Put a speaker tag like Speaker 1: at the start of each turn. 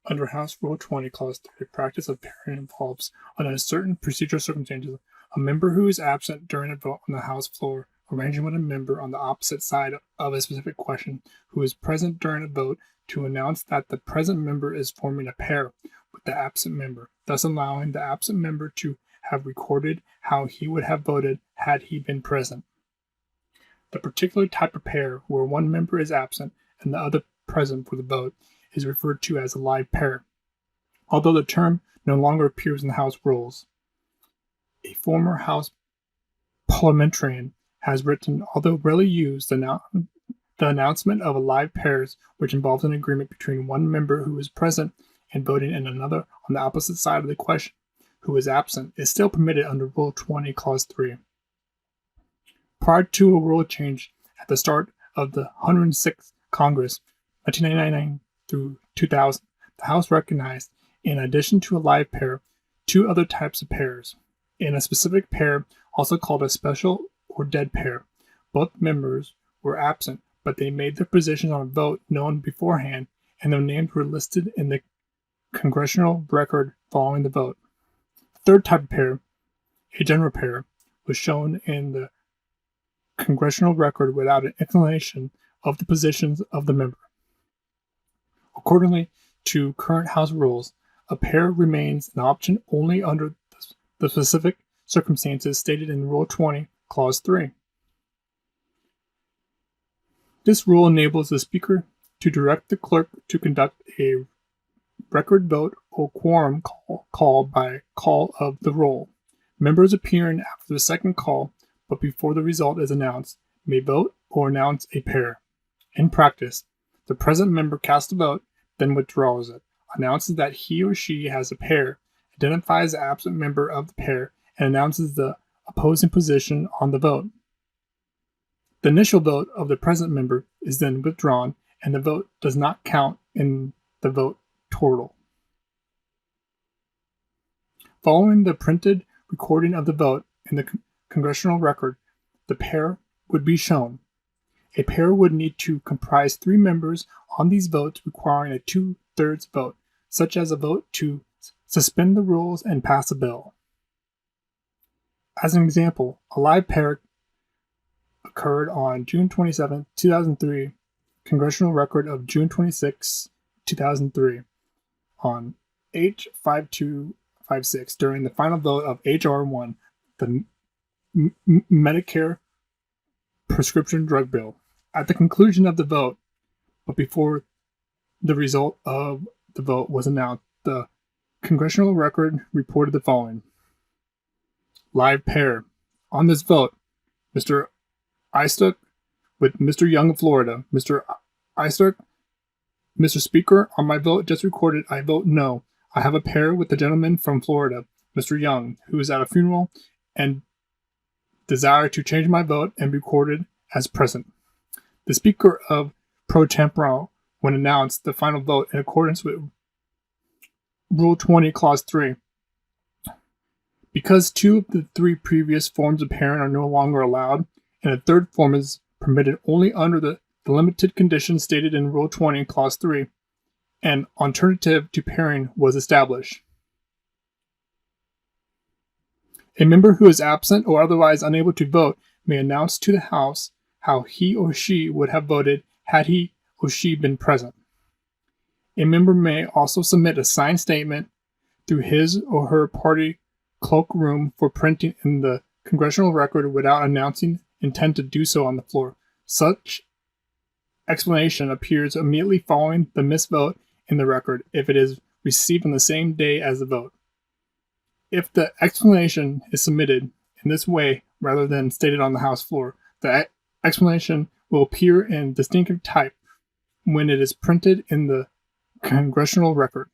Speaker 1: Under House Rule 20, Clause 3, the practice of pairing involves, under certain procedural circumstances, a member who is absent during a vote on the House floor, arranging with a member on the opposite side of a specific question who is present during a vote to announce that the present member is forming a pair with the absent member, thus allowing the absent member to have recorded how he would have voted had he been present. The particular type of pair where one member is absent and the other present for the vote is referred to as a live pair, although the term no longer appears in the House rules. A former House parliamentarian has written, although rarely used, the announcement of a live pairs, which involves an agreement between one member who is present and voting and another on the opposite side of the question who is absent, is still permitted under Rule 20, Clause 3. Prior to a rule change at the start of the 106th Congress, 1999 through 2000, the House recognized, in addition to a live pair, two other types of pairs. In a specific pair, also called a special or dead pair, both members were absent, but they made their positions on a vote known beforehand, and their names were listed in the Congressional record following the vote. The third type of pair, a general pair, was shown in the Congressional record without an explanation of the positions of the member. Accordingly to current House rules, a pair remains an option only under the specific circumstances stated in Rule 20, Clause 3. This rule enables the Speaker to direct the clerk to conduct a record vote or quorum call by call of the roll. Members appearing after the second call, but before the result is announced, may vote or announce a pair. In practice, the present member casts a vote, then withdraws it, announces that he or she has a pair, identifies the absent member of the pair, and announces the opposing position on the vote. The initial vote of the present member is then withdrawn, and the vote does not count in the vote total. Following the printed recording of the vote in the Congressional record, the pair would be shown. A pair would need to comprise three members on these votes requiring a 2/3 vote, such as a vote to suspend the rules and pass a bill. As an example, a live pair occurred on June 27, 2003, Congressional record of June 26, 2003, on H5256 during the final vote of H.R. 1, the Medicare prescription drug bill. At the conclusion of the vote, but before the result of the vote was announced, the Congressional record reported the following. Live pair. On this vote, Mr. Istuck with Mr. Young of Florida. Mr. Istuck, Mr. Speaker, on my vote just recorded, I vote no. I have a pair with the gentleman from Florida, Mr. Young, who is at a funeral and desire to change my vote and be recorded as present. The Speaker of pro tempore when announced the final vote in accordance with Rule 20, Clause 3. Because two of the three previous forms of pairing are no longer allowed, and a third form is permitted only under the limited conditions stated in Rule 20, Clause 3, an alternative to pairing was established. A member who is absent or otherwise unable to vote may announce to the House how he or she would have voted had he or she been present. A member may also submit a signed statement through his or her party cloakroom for printing in the Congressional record without announcing intent to do so on the floor. Such explanation appears immediately following the missed vote in the record if it is received on the same day as the vote. If the explanation is submitted in this way rather than stated on the House floor, the explanation will appear in distinctive type when it is printed in the Congressional record.